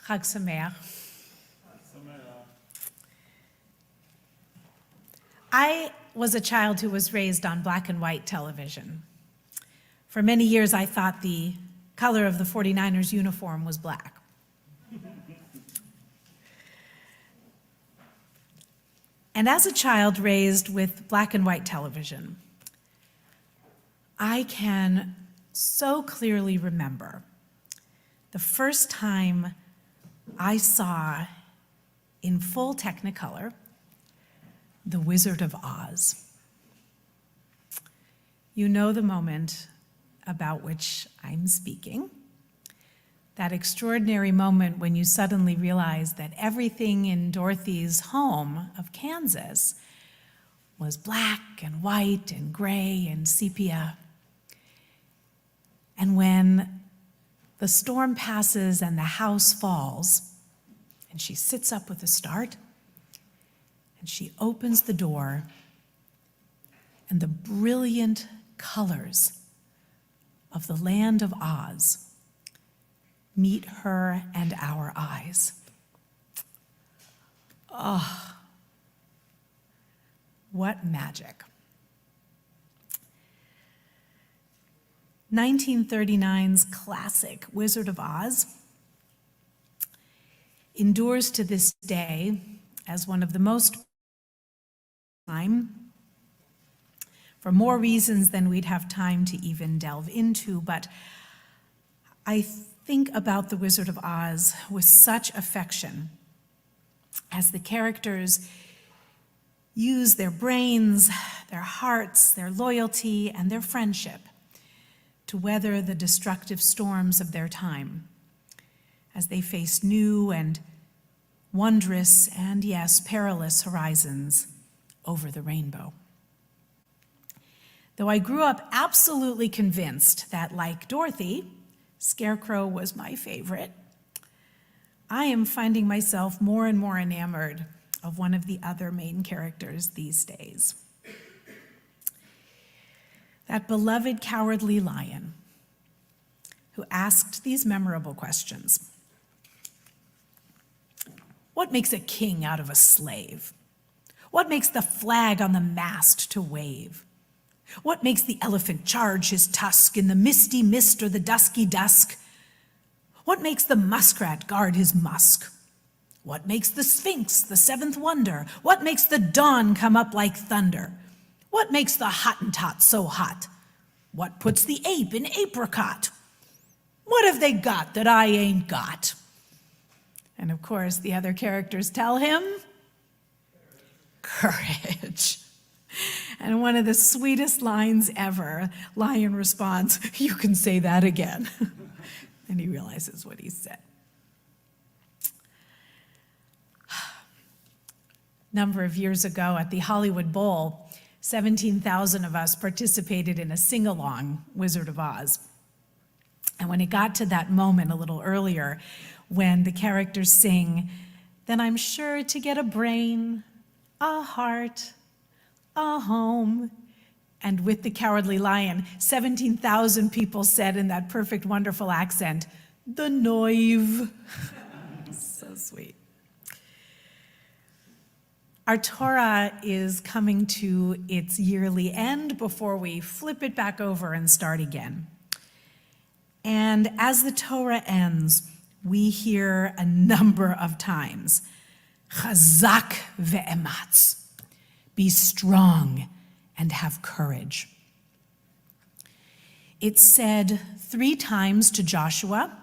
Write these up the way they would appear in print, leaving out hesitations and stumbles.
Chag Sameach. I was a child who was raised on black and white television. For many years, I thought the color of the 49ers uniform was black. And as a child raised with black and white television, I can so clearly remember the first time I saw in full Technicolor The Wizard of Oz. You know the moment about which I'm speaking. That extraordinary moment when you suddenly realize that everything in Dorothy's home of Kansas was black and white and gray and sepia. And when the storm passes and the house falls, and she sits up with a start, and she opens the door, and the brilliant colors of the land of Oz meet her and our eyes. Oh, what magic. 1939's classic Wizard of Oz endures to this day as one of the most for more reasons than we'd have time to even delve into, but I think about The Wizard of Oz with such affection as the characters use their brains, their hearts, their loyalty, and their friendship to weather the destructive storms of their time as they face new and wondrous and, yes, perilous horizons over the rainbow. Though I grew up absolutely convinced that, like Dorothy, Scarecrow was my favorite, I am finding myself more and more enamored of one of the other main characters these days. That beloved Cowardly Lion who asked these memorable questions. What makes a king out of a slave? What makes the flag on the mast to wave? What makes the elephant charge his tusk in the misty mist or the dusky dusk? What makes the muskrat guard his musk? What makes the Sphinx the seventh wonder? What makes the dawn come up like thunder? What makes the Hottentot so hot? What puts the ape in apricot? What have they got that I ain't got? And of course, the other characters tell him, courage. And one of the sweetest lines ever, Lion responds, you can say that again. And he realizes what he said. A number of years ago at the Hollywood Bowl, 17,000 of us participated in a sing-along Wizard of Oz. And when it got to that moment a little earlier, when the characters sing, then I'm sure to get a brain, a heart, a home, and with the Cowardly Lion, 17,000 people said in that perfect, wonderful accent, the noive. So sweet. Our Torah is coming to its yearly end before we flip it back over and start again. And as the Torah ends, we hear a number of times, Chazak ve'ematz. Be strong and have courage. It's said 3 times to Joshua,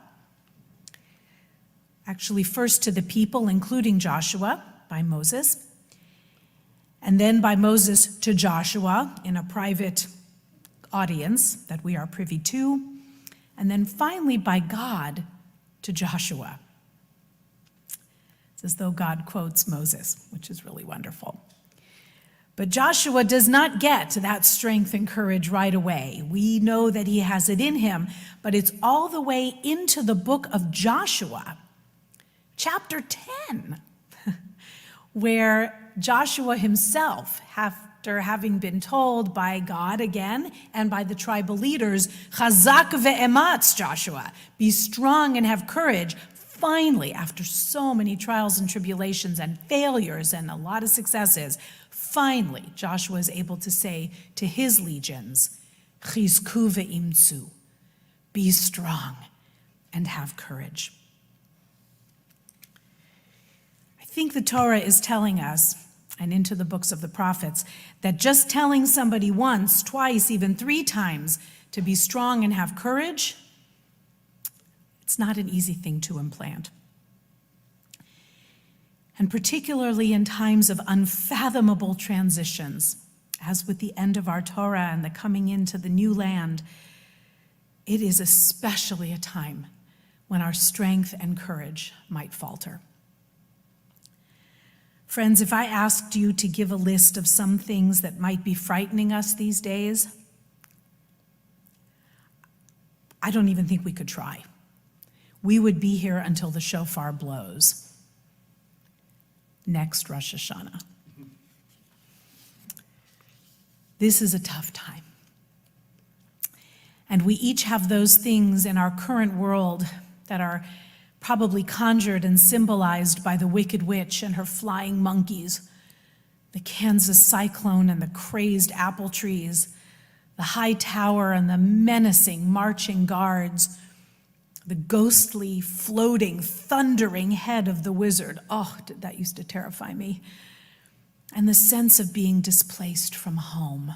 actually first to the people, including Joshua, by Moses, and then by Moses to Joshua in a private audience that we are privy to, and then finally by God to Joshua. It's as though God quotes Moses, which is really wonderful. But Joshua does not get that strength and courage right away. We know that he has it in him, but it's all the way into the book of Joshua, chapter 10, where Joshua himself, after having been told by God again and by the tribal leaders, Chazak ve'ematz, Joshua, be strong and have courage, finally, after so many trials and tribulations and failures and a lot of successes, finally Joshua is able to say to his legions, Chizku ve'imtzu, be strong and have courage. I think the Torah is telling us, and into the books of the prophets, that just telling somebody once, twice, even 3 times to be strong and have courage, it's not an easy thing to implant. And particularly in times of unfathomable transitions, as with the end of our Torah and the coming into the new land, it is especially a time when our strength and courage might falter. Friends, if I asked you to give a list of some things that might be frightening us these days, I don't even think we could try. We would be here until the shofar blows. Next Rosh Hashanah. This is a tough time. And we each have those things in our current world that are probably conjured and symbolized by the Wicked Witch and her flying monkeys, the Kansas cyclone and the crazed apple trees, the high tower and the menacing marching guards, the ghostly, floating, thundering head of the wizard. Oh, that used to terrify me. And the sense of being displaced from home.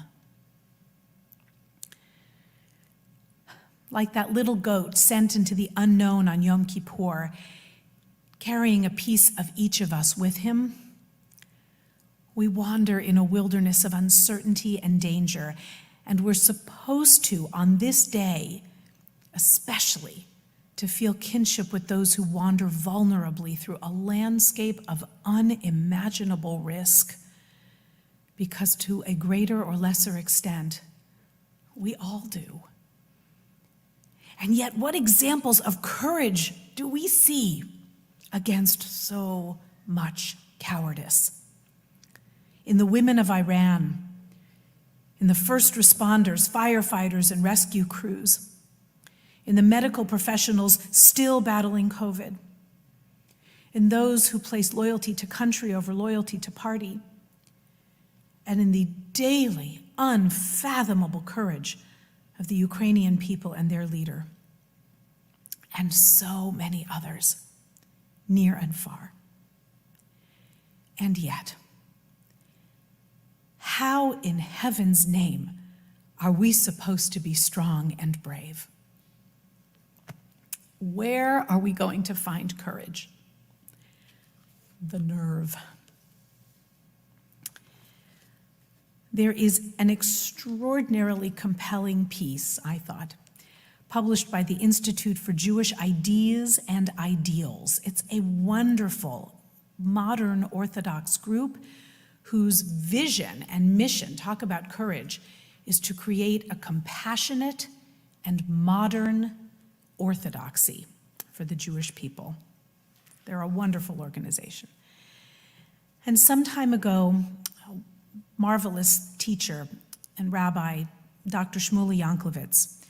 Like that little goat sent into the unknown on Yom Kippur, carrying a piece of each of us with him, we wander in a wilderness of uncertainty and danger, and we're supposed to, on this day, especially, to feel kinship with those who wander vulnerably through a landscape of unimaginable risk, because to a greater or lesser extent, we all do. And yet, what examples of courage do we see against so much cowardice? In the women of Iran, in the first responders, firefighters, and rescue crews, in the medical professionals still battling COVID, in those who place loyalty to country over loyalty to party, and in the daily, unfathomable courage of the Ukrainian people and their leader, and so many others, near and far. And yet, how in heaven's name are we supposed to be strong and brave? Where are we going to find courage? The nerve. There is an extraordinarily compelling piece, I thought, published by the Institute for Jewish Ideas and Ideals. It's a wonderful, modern Orthodox group whose vision and mission, talk about courage, is to create a compassionate and modern orthodoxy for the Jewish people. They're a wonderful organization. And some time ago, marvelous teacher and rabbi, Dr. Shmuley Yanklowitz,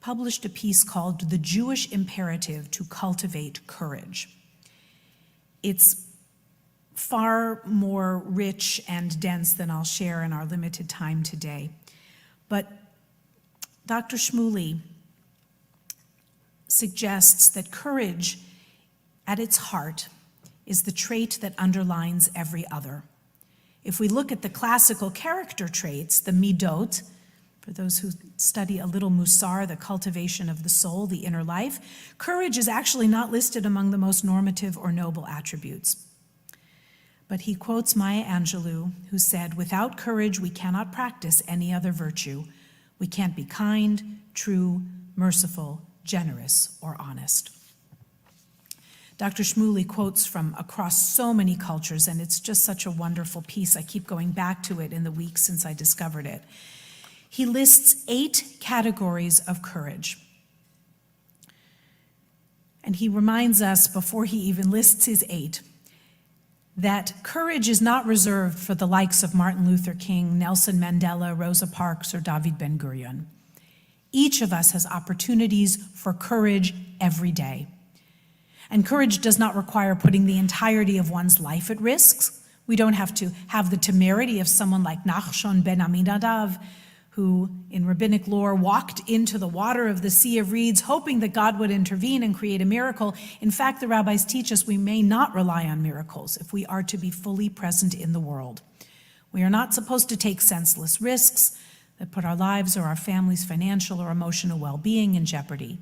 published a piece called The Jewish Imperative to Cultivate Courage. It's far more rich and dense than I'll share in our limited time today. But Dr. Shmuley suggests that courage, at its heart, is the trait that underlines every other. If we look at the classical character traits, the midot, for those who study a little Musar, the cultivation of the soul, the inner life, courage is actually not listed among the most normative or noble attributes. But he quotes Maya Angelou, who said, "Without courage, we cannot practice any other virtue. We can't be kind, true, merciful, generous, or honest." Dr. Shmuley quotes from across so many cultures, and it's just such a wonderful piece. I keep going back to it in the weeks since I discovered it. He lists 8 categories of courage. And he reminds us, before he even lists his 8, that courage is not reserved for the likes of Martin Luther King, Nelson Mandela, Rosa Parks, or David Ben-Gurion. Each of us has opportunities for courage every day. And courage does not require putting the entirety of one's life at risk. We don't have to have the temerity of someone like Nachshon ben Aminadav, who in rabbinic lore walked into the water of the Sea of Reeds, hoping that God would intervene and create a miracle. In fact, the rabbis teach us we may not rely on miracles if we are to be fully present in the world. We are not supposed to take senseless risks that put our lives or our family's financial or emotional well-being in jeopardy.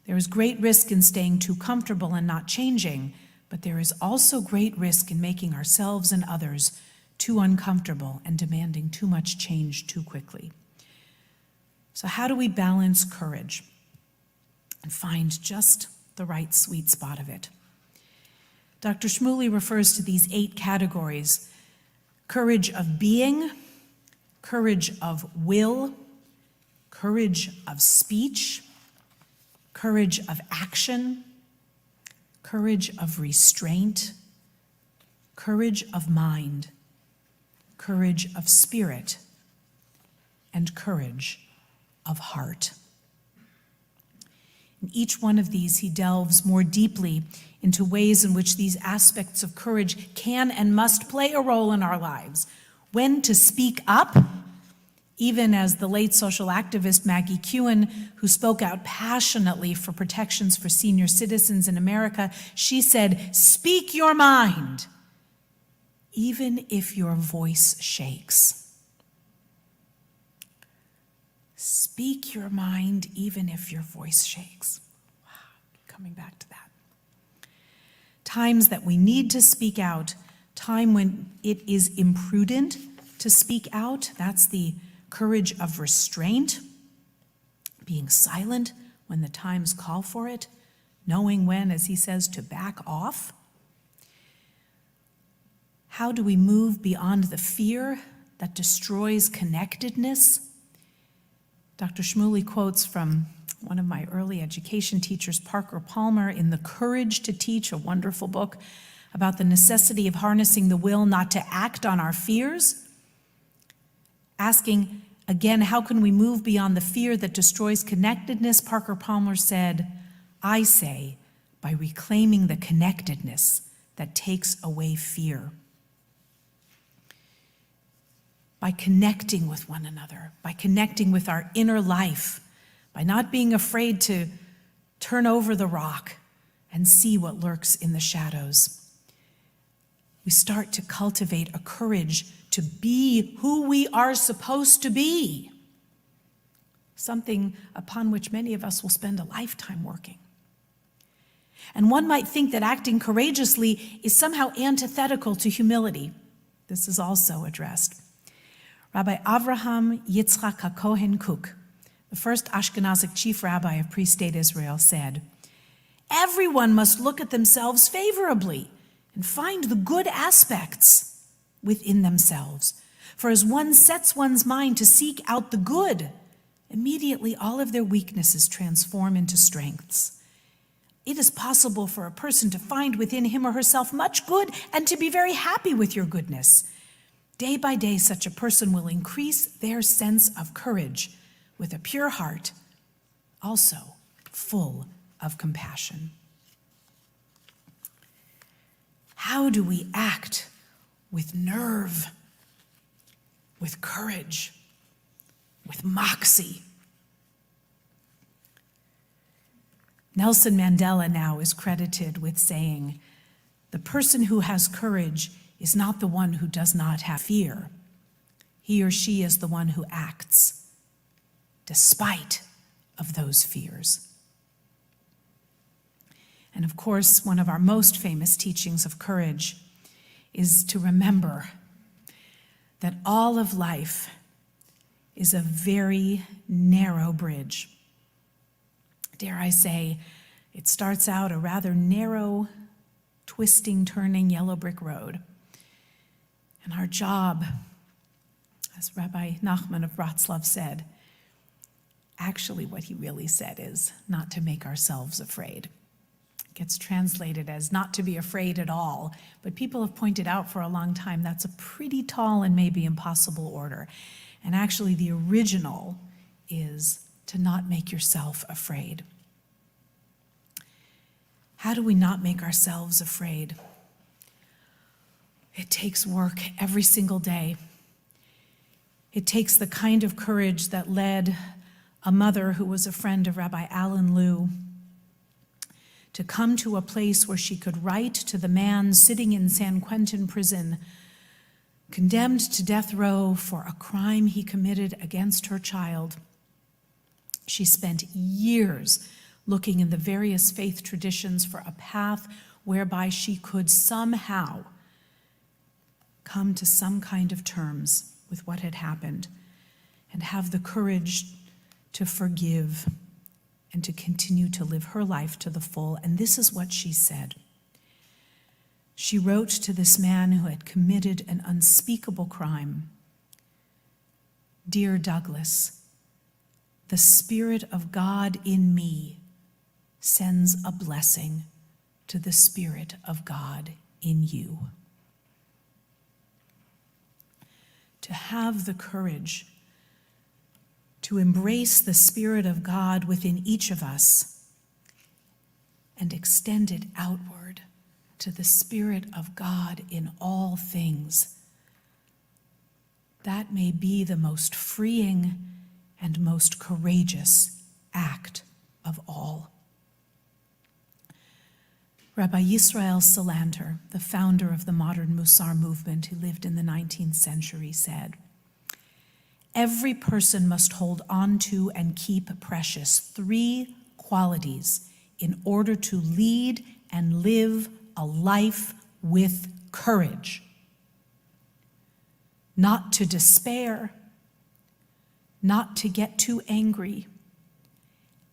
There is great risk in staying too comfortable and not changing, but there is also great risk in making ourselves and others too uncomfortable and demanding too much change too quickly. So how do we balance courage and find just the right sweet spot of it? Dr. Shmuley refers to these 8 categories: courage of being, courage of will, courage of speech, courage of action, courage of restraint, courage of mind, courage of spirit, and courage of heart. In each one of these, he delves more deeply into ways in which these aspects of courage can and must play a role in our lives. When to speak up, even as the late social activist Maggie Kuhn, who spoke out passionately for protections for senior citizens in America, she said, "Speak your mind, even if your voice shakes." Speak your mind, even if your voice shakes. Wow, coming back to that. Times that we need to speak out, time when it is imprudent to speak out, that's the courage of restraint, being silent when the times call for it, knowing when, as he says, to back off. How do we move beyond the fear that destroys connectedness? Dr. Shmuley quotes from one of my early education teachers, Parker Palmer, in The Courage to Teach, a wonderful book about the necessity of harnessing the will not to act on our fears, asking, again, how can we move beyond the fear that destroys connectedness? Parker Palmer said, "I say, by reclaiming the connectedness that takes away fear. By connecting with one another, by connecting with our inner life, by not being afraid to turn over the rock and see what lurks in the shadows. We start to cultivate a courage to be who we are supposed to be, something upon which many of us will spend a lifetime working. And one might think that acting courageously is somehow antithetical to humility. This is also addressed. Rabbi Avraham Yitzchak HaKohen Kook, the first Ashkenazic chief rabbi of pre-state Israel, said, "Everyone must look at themselves favorably and find the good aspects within themselves. For as one sets one's mind to seek out the good, immediately all of their weaknesses transform into strengths. It is possible for a person to find within him or herself much good and to be very happy with your goodness. Day by day, such a person will increase their sense of courage with a pure heart, also full of compassion." How do we act with nerve, with courage, with moxie? Nelson Mandela now is credited with saying, "The person who has courage is not the one who does not have fear. He or she is the one who acts despite of those fears." And of course, one of our most famous teachings of courage is to remember that all of life is a very narrow bridge. Dare I say, it starts out a rather narrow, twisting, turning yellow brick road. And our job, as Rabbi Nachman of Wroclaw said, actually what he really said is not to make ourselves afraid. It gets translated as not to be afraid at all, but people have pointed out for a long time that's a pretty tall and maybe impossible order. And actually the original is to not make yourself afraid. How do we not make ourselves afraid? It takes work every single day. It takes the kind of courage that led a mother who was a friend of Rabbi Alan Liu to come to a place where she could write to the man sitting in San Quentin prison, condemned to death row for a crime he committed against her child. She spent years looking in the various faith traditions for a path whereby she could somehow come to some kind of terms with what had happened and have the courage to forgive and to continue to live her life to the full. And this is what she said. She wrote to this man who had committed an unspeakable crime. Dear Douglas, the Spirit of God in me sends a blessing to the Spirit of God in you. To have the courage to embrace the Spirit of God within each of us and extend it outward to the Spirit of God in all things. That may be the most freeing and most courageous act of all. Rabbi Yisrael Salanter, the founder of the modern Musar movement who lived in the 19th century, said, "Every person must hold on to and keep precious 3 qualities in order to lead and live a life with courage. Not to despair, not to get too angry,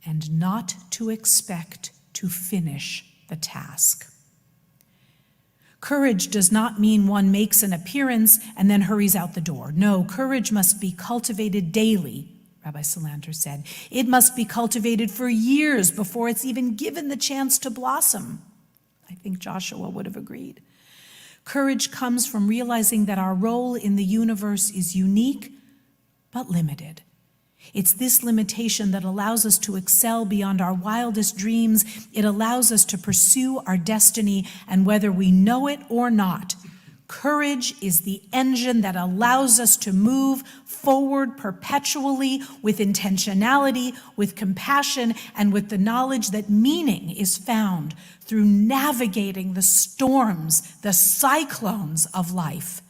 and not to expect to finish the task." Courage does not mean one makes an appearance and then hurries out the door. No, courage must be cultivated daily, Rabbi Salanter said. It must be cultivated for years before it's even given the chance to blossom. I think Joshua would have agreed. Courage comes from realizing that our role in the universe is unique but limited. It's this limitation that allows us to excel beyond our wildest dreams. It allows us to pursue our destiny, and whether we know it or not, courage is the engine that allows us to move forward perpetually with intentionality, with compassion, and with the knowledge that meaning is found through navigating the storms, the cyclones of life.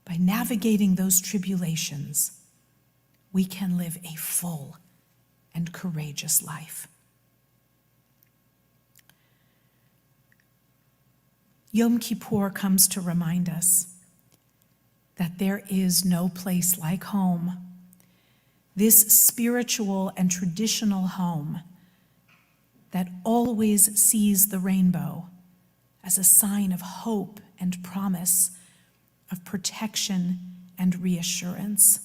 By navigating those tribulations, we can live a full and courageous life. Yom Kippur comes to remind us that there is no place like home, this spiritual and traditional home that always sees the rainbow as a sign of hope and promise, of protection and reassurance.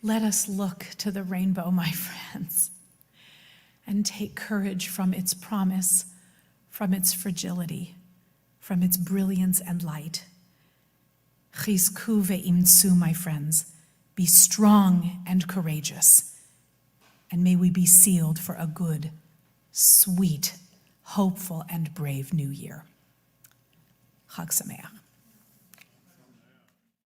Let us look to the rainbow, my friends, and take courage from its promise, from its fragility, from its brilliance and light. Chizku ve'imtzu, my friends, be strong and courageous, and may we be sealed for a good, sweet, hopeful, and brave new year. Chag Sameach.